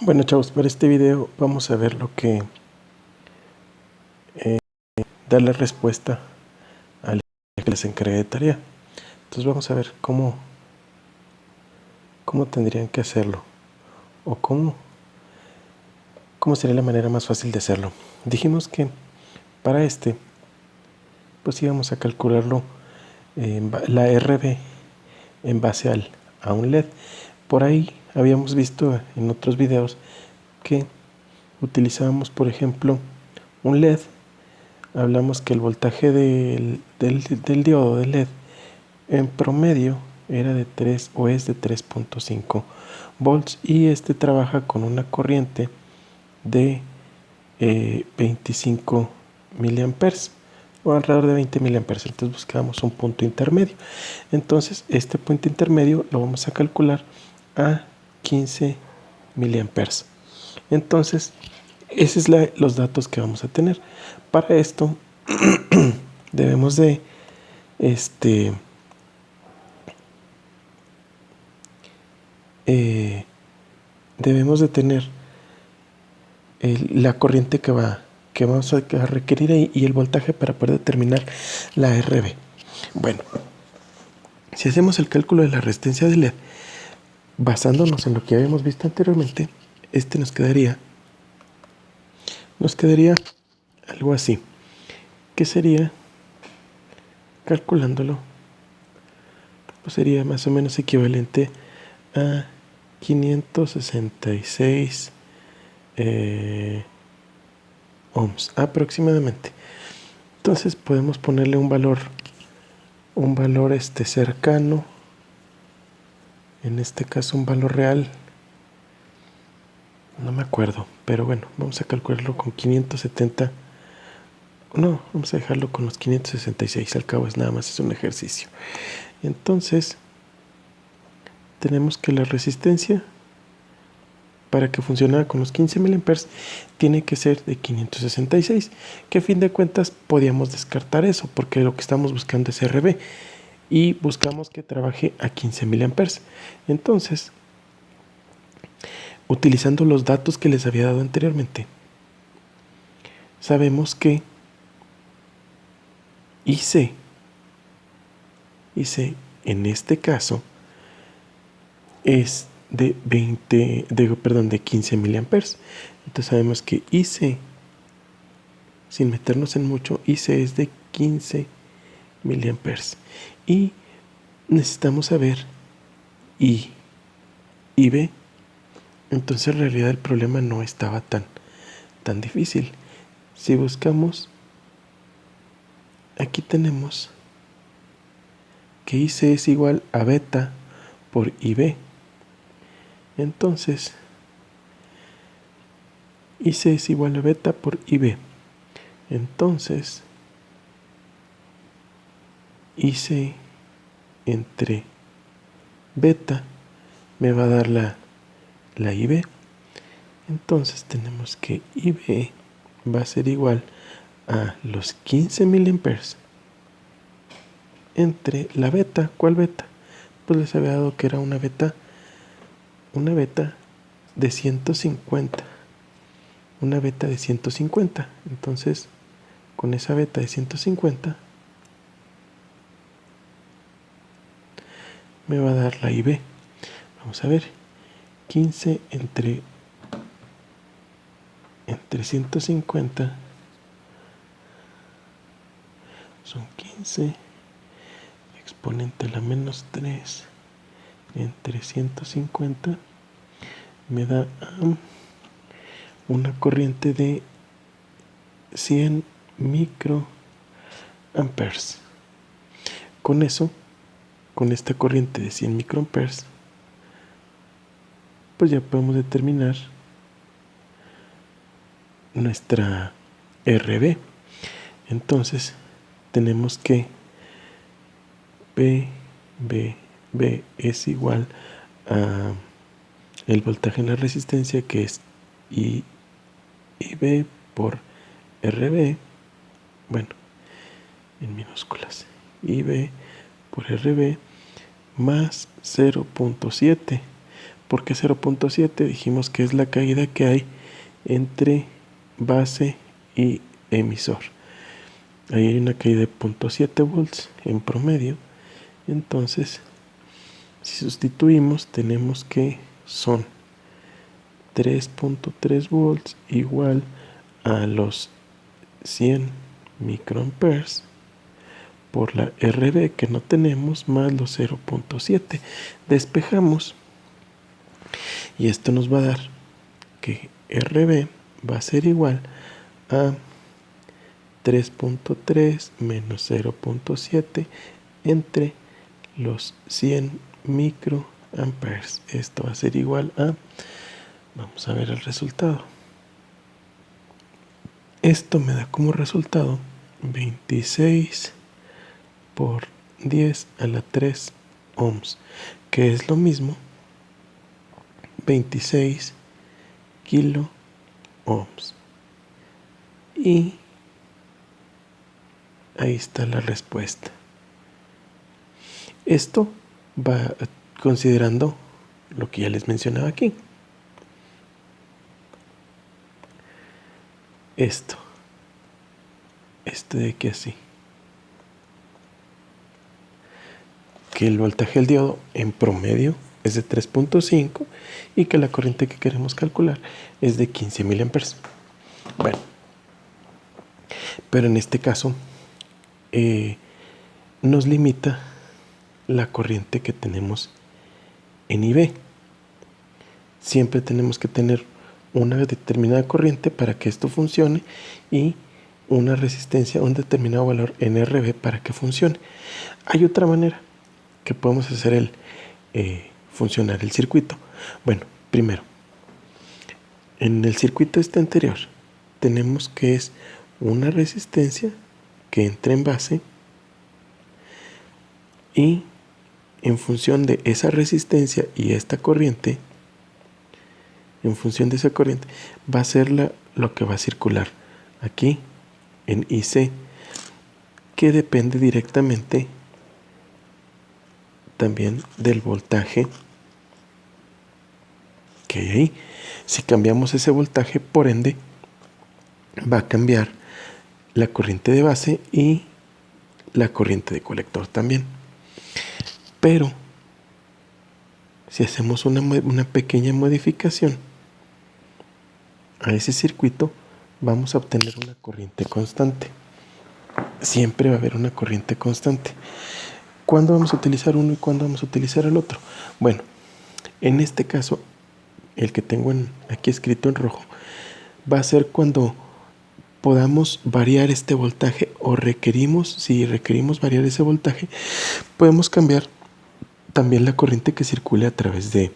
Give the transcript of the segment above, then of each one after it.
Bueno, chavos, para este video vamos a ver lo que da la respuesta al que les encargué de tarea. Entonces vamos a ver cómo tendrían que hacerlo o cómo sería la manera más fácil de hacerlo. Dijimos que para pues íbamos a calcularlo la RB en base a un LED. Por ahí habíamos visto en otros videos que utilizábamos, por ejemplo, un LED. Hablamos que el voltaje del diodo de LED en promedio era de 3 o es de 3.5 volts y trabaja con una corriente de 25 miliamperes o alrededor de 20 miliamperes. Entonces buscamos un punto intermedio. Entonces este punto intermedio lo vamos a calcular a 15 miliamperes. Entonces esos son los datos que vamos a tener. Para esto debemos de tener la corriente que vamos a requerir ahí y el voltaje para poder determinar la RB. Bueno, si hacemos el cálculo de la resistencia de LED basándonos en lo que habíamos visto anteriormente, nos quedaría algo así, que sería, calculándolo, pues sería más o menos equivalente a 566 ohms aproximadamente. Entonces podemos ponerle un valor cercano, en este caso un valor real, no me acuerdo, pero bueno, vamos a calcularlo con 570. No, vamos a dejarlo con los 566, al cabo es nada más, es un ejercicio. Entonces tenemos que la resistencia para que funcionara con los 15 miliamperes tiene que ser de 566, que a fin de cuentas podíamos descartar eso porque lo que estamos buscando es RB y buscamos que trabaje a 15 miliamperes. Entonces, utilizando los datos que les había dado anteriormente, sabemos que IC en este caso es de 15 miliamperes. Entonces sabemos que IC, sin meternos en mucho, IC es de 15 miliamperes. Y necesitamos saber I y B. Entonces en realidad el problema no estaba tan difícil. Si buscamos, aquí tenemos que IC es igual a beta por IB. Entonces IC es igual a beta por IB. Entonces IC entre beta me va a dar la IB. Entonces tenemos que IB va a ser igual a los 15 miliamperes entre la beta. ¿Cuál beta? Pues les había dado que era una beta de 150. Una beta de 150. Entonces, con esa beta de 150 me va a dar la IB. Vamos a ver. 15 entre 150 son 15 exponente a la menos 3 entre 150 me da una corriente de 100 microamperes. Con eso, con esta corriente de 100 microamperes, pues ya podemos determinar nuestra RB. Entonces tenemos que B es igual a el voltaje en la resistencia, que es IB por RB, bueno, en minúsculas, IB por RB más 0.7. ¿Por qué 0.7? Dijimos que es la caída que hay entre base y emisor. Ahí hay una caída de 0.7 volts en promedio. Entonces, si sustituimos, tenemos que son 3.3 volts igual a los 100 microamperes por la RB que no tenemos más los 0.7. Despejamos y esto nos va a dar que RB va a ser igual a 3.3 menos 0.7 entre los 100 microamperes. Esto va a ser igual a, vamos a ver el resultado. Esto me da como resultado 26 por 10 a la 3 ohms, que es lo mismo 26 kilo ohms. Y ahí está la respuesta. Esto va considerando lo que ya les mencionaba aquí. Esto de aquí así. Que el voltaje del diodo en promedio es de 3.5 y que la corriente que queremos calcular es de 15 miliamperes. Bueno, pero en este caso nos limita la corriente que tenemos en IB. Siempre tenemos que tener una determinada corriente para que esto funcione y una resistencia, un determinado valor en RB para que funcione. Hay otra manera que podemos hacer funcionar el circuito. Bueno, primero, en el circuito anterior tenemos que es una resistencia que entra en base y en función de esa resistencia y esta corriente, en función de esa corriente, va a ser lo que va a circular aquí en IC, que depende directamente también del voltaje que hay ahí. Si cambiamos ese voltaje, por ende, va a cambiar la corriente de base y la corriente de colector también. Pero si hacemos una pequeña modificación a ese circuito, vamos a obtener una corriente constante. Siempre va a haber una corriente constante. ¿Cuándo vamos a utilizar uno y cuándo vamos a utilizar el otro? Bueno, en este caso, el que tengo aquí escrito en rojo, va a ser cuando podamos variar este voltaje o si requerimos variar ese voltaje, podemos cambiar también la corriente que circule a través del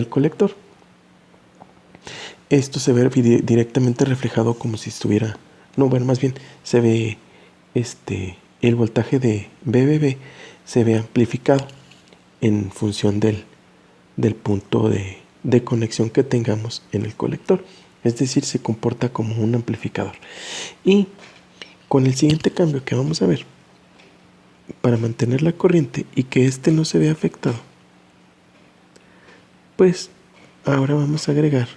colector. Esto se ve directamente reflejado como si estuviera, más bien se ve el voltaje de BBB se ve amplificado en función del punto de conexión que tengamos en el colector. Es decir, se comporta como un amplificador. Y con el siguiente cambio que vamos a ver, para mantener la corriente y que no se vea afectado, pues ahora vamos a agregar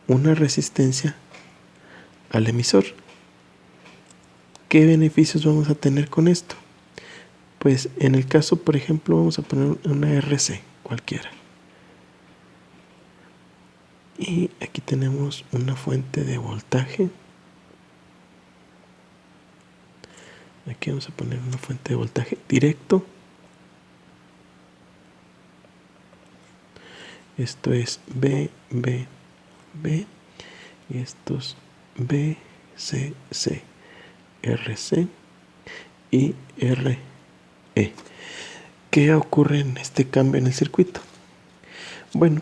una resistencia al emisor. ¿Qué beneficios vamos a tener con esto? Pues en el caso, por ejemplo, vamos a poner una RC cualquiera. Y aquí tenemos una fuente de voltaje. Aquí vamos a poner una fuente de voltaje directo. Esto es B, B, B. Y esto es B, C, C, R, C y R, E. ¿Qué ocurre en este cambio en el circuito? Bueno,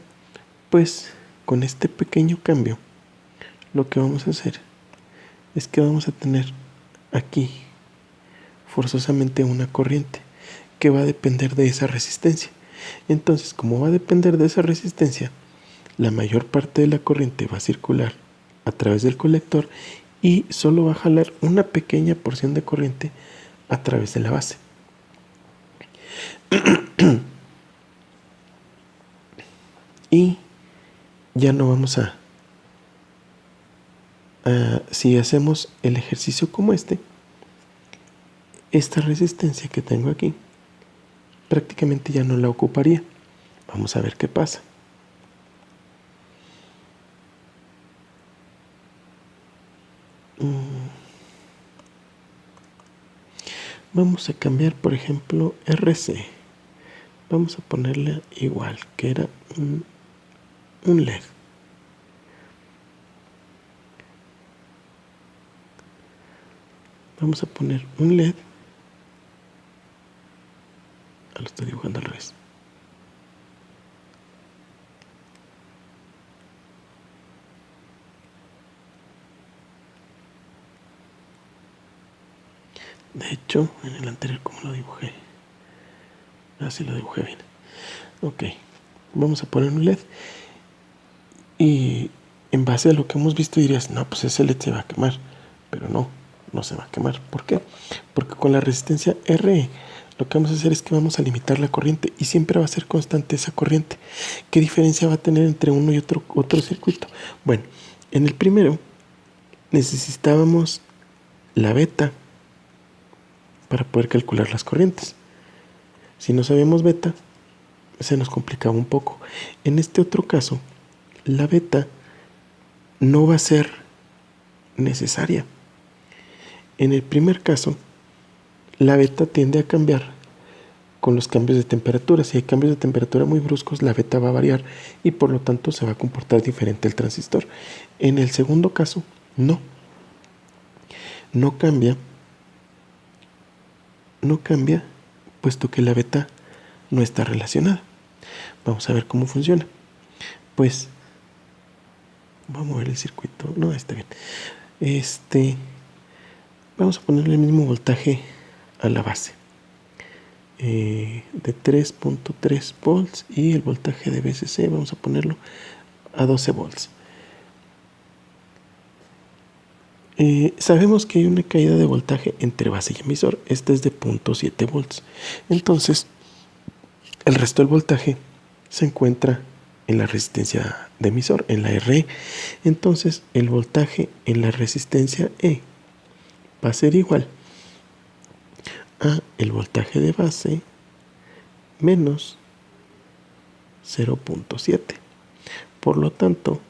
pues con este pequeño cambio, lo que vamos a hacer es que vamos a tener aquí forzosamente una corriente que va a depender de esa resistencia. Entonces, como va a depender de esa resistencia, la mayor parte de la corriente va a circular a través del colector y solo va a jalar una pequeña porción de corriente a través de la base. y ya no vamos si hacemos el ejercicio como esta resistencia que tengo aquí prácticamente ya no la ocuparía. Vamos a ver qué pasa. Vamos a cambiar, por ejemplo, RC. Vamos a ponerle igual, que era un LED. Vamos a poner un LED. Lo estoy dibujando al revés. De hecho, en el anterior, ¿cómo lo dibujé? Así lo dibujé bien. Ok, vamos a poner un LED. Y en base a lo que hemos visto dirías, no, pues ese LED se va a quemar. Pero no se va a quemar. ¿Por qué? Porque con la resistencia RE lo que vamos a hacer es que vamos a limitar la corriente y siempre va a ser constante esa corriente. ¿Qué diferencia va a tener entre uno y otro circuito? Bueno, en el primero necesitábamos la beta para poder calcular las corrientes. Si no sabíamos beta, se nos complicaba un poco. En este otro caso, la beta no va a ser necesaria. En el primer caso, la beta tiende a cambiar con los cambios de temperatura. Si hay cambios de temperatura muy bruscos, la beta va a variar y por lo tanto se va a comportar diferente el transistor. En el segundo caso, no cambia, puesto que la beta no está relacionada. Vamos a ver cómo funciona. Pues vamos a mover el circuito. No, está bien. Vamos a ponerle el mismo voltaje a la base de 3.3 volts y el voltaje de VCC vamos a ponerlo a 12 volts. Sabemos que hay una caída de voltaje entre base y emisor. Esta es de 0.7 volts. Entonces, el resto del voltaje se encuentra en la resistencia de emisor, en la RE. Entonces, el voltaje en la resistencia E va a ser igual a el voltaje de base menos 0.7. Por lo tanto,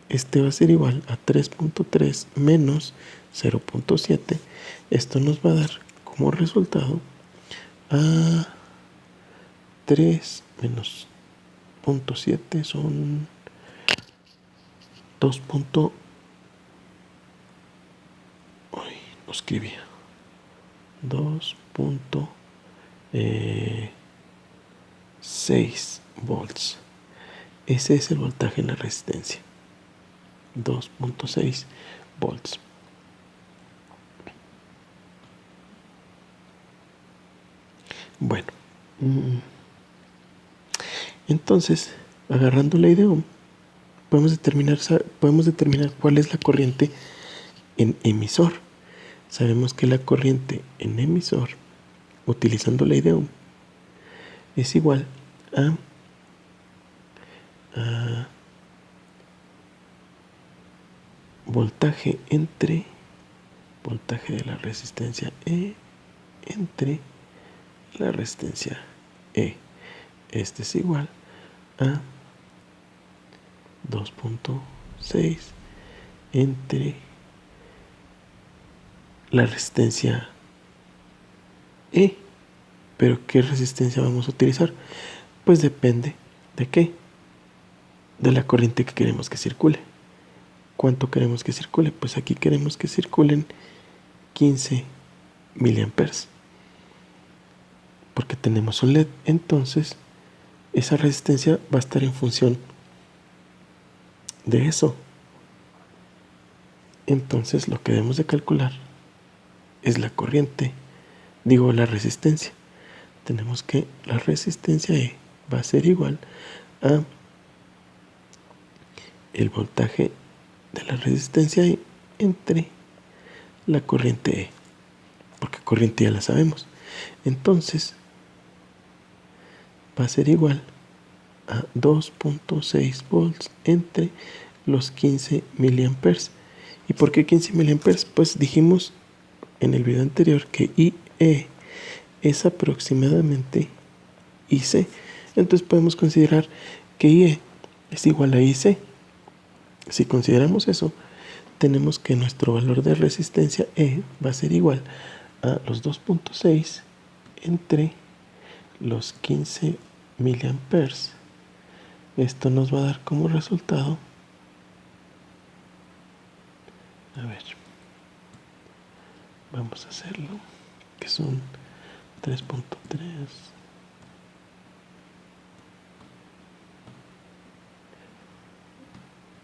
este va a ser igual a 3.3 menos 0.7. Esto nos va a dar como resultado a 3 menos 0.7 son 2. Lo escribí 2.6 volts. Ese es el voltaje en la resistencia. 2.6 volts. Bueno, entonces, agarrando la idea, podemos determinar cuál es la corriente en emisor. Sabemos que la corriente en emisor, utilizando la idea, es igual a voltaje entre voltaje de la resistencia E entre la resistencia E. Este es igual a 2.6 entre la resistencia E. ¿Pero qué resistencia vamos a utilizar? Pues depende de qué. De la corriente que queremos que circule. ¿Cuánto queremos que circule? Pues aquí queremos que circulen 15 miliamperes. Porque tenemos un LED, entonces esa resistencia va a estar en función de eso. Entonces lo que debemos de calcular es la corriente, la resistencia. Tenemos que la resistencia E va a ser igual a el voltaje de la resistencia E entre la corriente E, porque corriente ya la sabemos. Entonces va a ser igual a 2.6 volts entre los 15 miliamperes. ¿Y por qué 15 miliamperes? Pues dijimos en el video anterior que IE es aproximadamente IC. Entonces podemos considerar que IE es igual a IC. Si consideramos eso, tenemos que nuestro valor de resistencia E va a ser igual a los 2.6 entre los 15 miliamperes. Esto nos va a dar como resultado, a ver, vamos a hacerlo, que son 3.3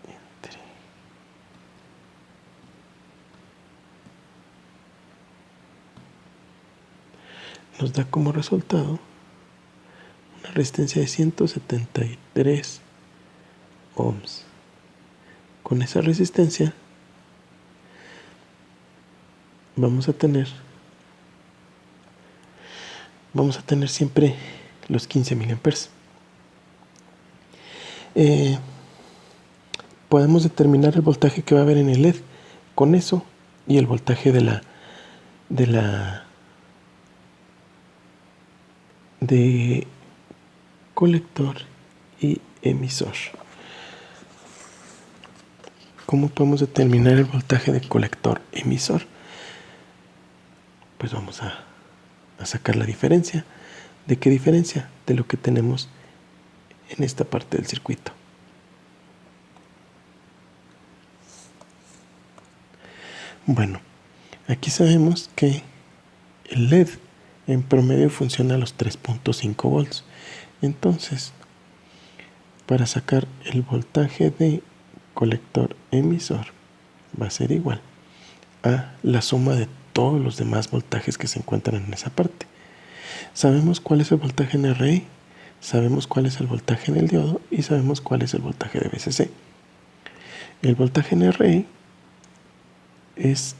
entre, nos da como resultado una resistencia de 173 ohms. Con esa resistencia vamos a tener siempre los 15 miliamperes. Podemos determinar el voltaje que va a haber en el LED con eso y el voltaje de colector y emisor. ¿Cómo podemos determinar el voltaje de colector emisor? Pues vamos a sacar la diferencia. ¿De qué diferencia? De lo que tenemos en esta parte del circuito. Bueno, aquí sabemos que el LED en promedio funciona a los 3.5 volts. Entonces, para sacar el voltaje de colector emisor va a ser igual a la suma de todos los demás voltajes que se encuentran en esa parte. Sabemos cuál es el voltaje en RI, sabemos cuál es el voltaje en el diodo y sabemos cuál es el voltaje de VCC. El voltaje en RI es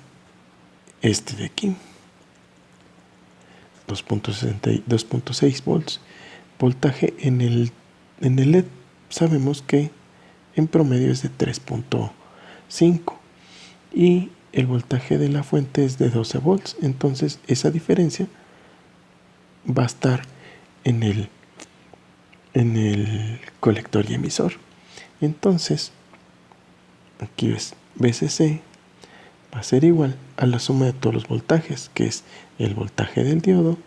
este de aquí, 2.6 volts. Voltaje en el LED sabemos que en promedio es de 3.5 y el voltaje de la fuente es de 12 volts. Entonces esa diferencia va a estar en el colector y emisor. Entonces aquí ves, VCC va a ser igual a la suma de todos los voltajes, que es el voltaje del diodo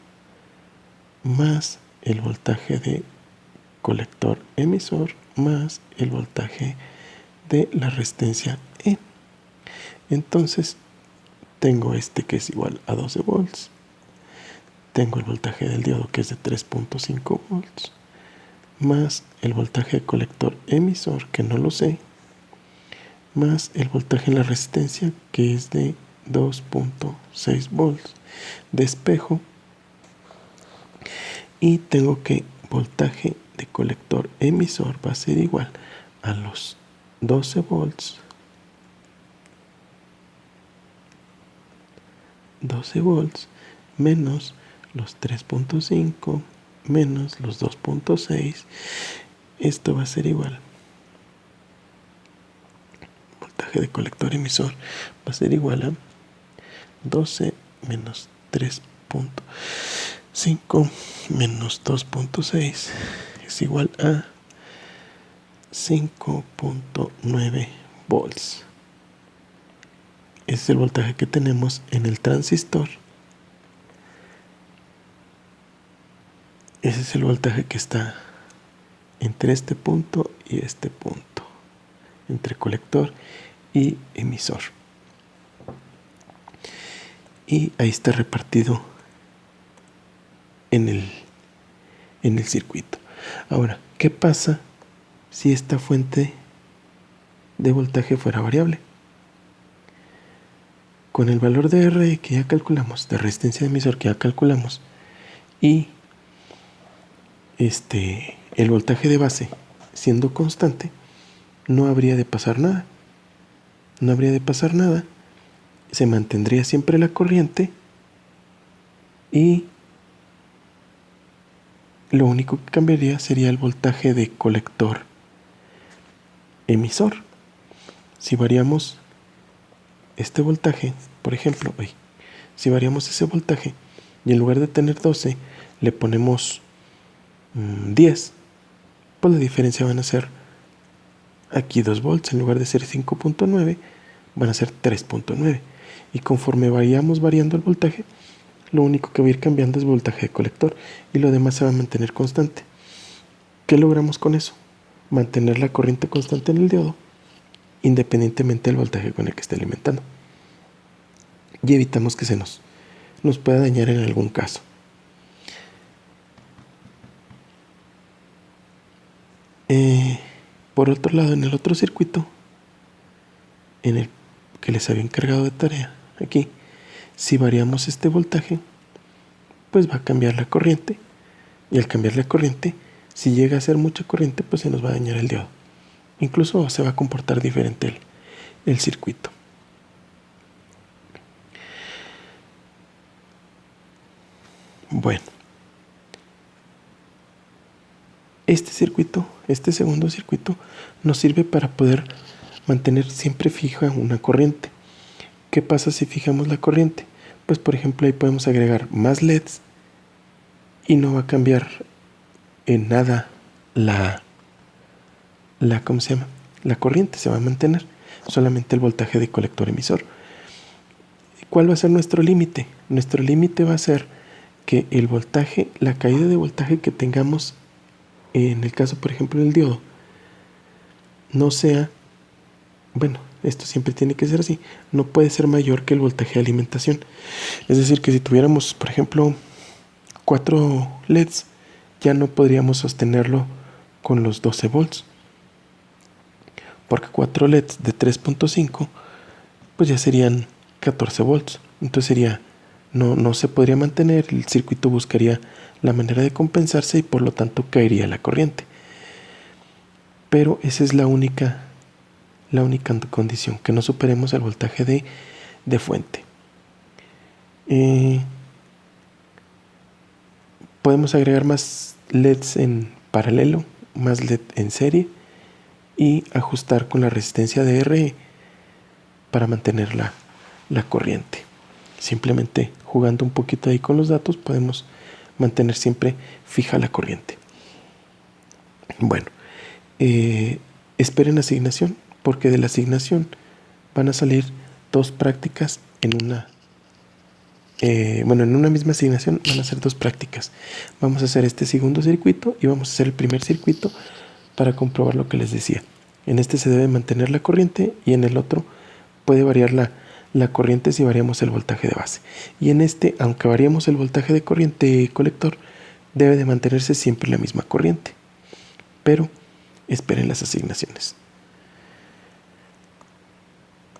más el voltaje de colector emisor más el voltaje de la resistencia E. Entonces tengo este que es igual a 12 volts, tengo el voltaje del diodo que es de 3.5 volts más el voltaje de colector emisor, que no lo sé, más el voltaje en la resistencia, que es de 2.6 volts de espejo, y tengo que voltaje de colector emisor va a ser igual a los 12 volts menos los 3.5 menos los 2.6. Esto va a ser igual, voltaje de colector emisor va a ser igual a 12 menos 3.5 menos 2.6 es igual a 5.9 volts. Ese es el voltaje que tenemos en el transistor. Ese es el voltaje que está entre este punto y este punto, entre colector y emisor. Y ahí está repartido en el circuito. Ahora, ¿qué pasa si esta fuente de voltaje fuera variable? Con el valor de R que ya calculamos, de resistencia de emisor que ya calculamos, y el voltaje de base siendo constante, no habría de pasar nada. No habría de pasar nada. Se mantendría siempre la corriente y lo único que cambiaría sería el voltaje de colector emisor. Si variamos este voltaje, por ejemplo, si variamos ese voltaje y en lugar de tener 12 le ponemos 10, pues la diferencia van a ser aquí 2 volts, en lugar de ser 5.9 van a ser 3.9, y conforme vayamos variando el voltaje, lo único que va a ir cambiando es voltaje de colector y lo demás se va a mantener constante. ¿Qué logramos con eso? Mantener la corriente constante en el diodo independientemente del voltaje con el que esté alimentando, y evitamos que se nos pueda dañar en algún caso. Por otro lado, en el otro circuito en el que les había encargado de tarea, aquí, si variamos este voltaje, pues va a cambiar la corriente, y al cambiar la corriente, si llega a ser mucha corriente, pues se nos va a dañar el diodo. Incluso se va a comportar diferente el circuito. Bueno, este circuito, este segundo circuito, nos sirve para poder mantener siempre fija una corriente. ¿Qué pasa si fijamos la corriente? Pues por ejemplo ahí podemos agregar más LEDs y no va a cambiar en nada ¿cómo se llama? La corriente se va a mantener, solamente el voltaje de colector emisor. ¿Cuál va a ser nuestro límite? Nuestro límite va a ser que el voltaje, la caída de voltaje que tengamos en el caso, por ejemplo, del diodo, no sea, bueno, esto siempre tiene que ser así, no puede ser mayor que el voltaje de alimentación. Es decir, que si tuviéramos, por ejemplo, 4 LEDs, ya no podríamos sostenerlo con los 12 volts, porque 4 LEDs de 3.5 pues ya serían 14 volts. Entonces sería, no se podría mantener, el circuito buscaría la manera de compensarse y por lo tanto caería la corriente. Pero esa es la única condición, que no superemos el voltaje de fuente. Podemos agregar más LEDs en paralelo, más LED en serie, y ajustar con la resistencia de RE para mantener la corriente. Simplemente jugando un poquito ahí con los datos podemos mantener siempre fija la corriente. Bueno, esperen asignación, porque de la asignación van a salir 2 prácticas en una misma asignación van a ser 2 prácticas. Vamos a hacer este segundo circuito y vamos a hacer el primer circuito para comprobar lo que les decía. En este se debe mantener la corriente y en el otro puede variar la corriente si variamos el voltaje de base. Y en este, aunque variemos el voltaje de corriente colector, debe de mantenerse siempre la misma corriente. Pero esperen las asignaciones.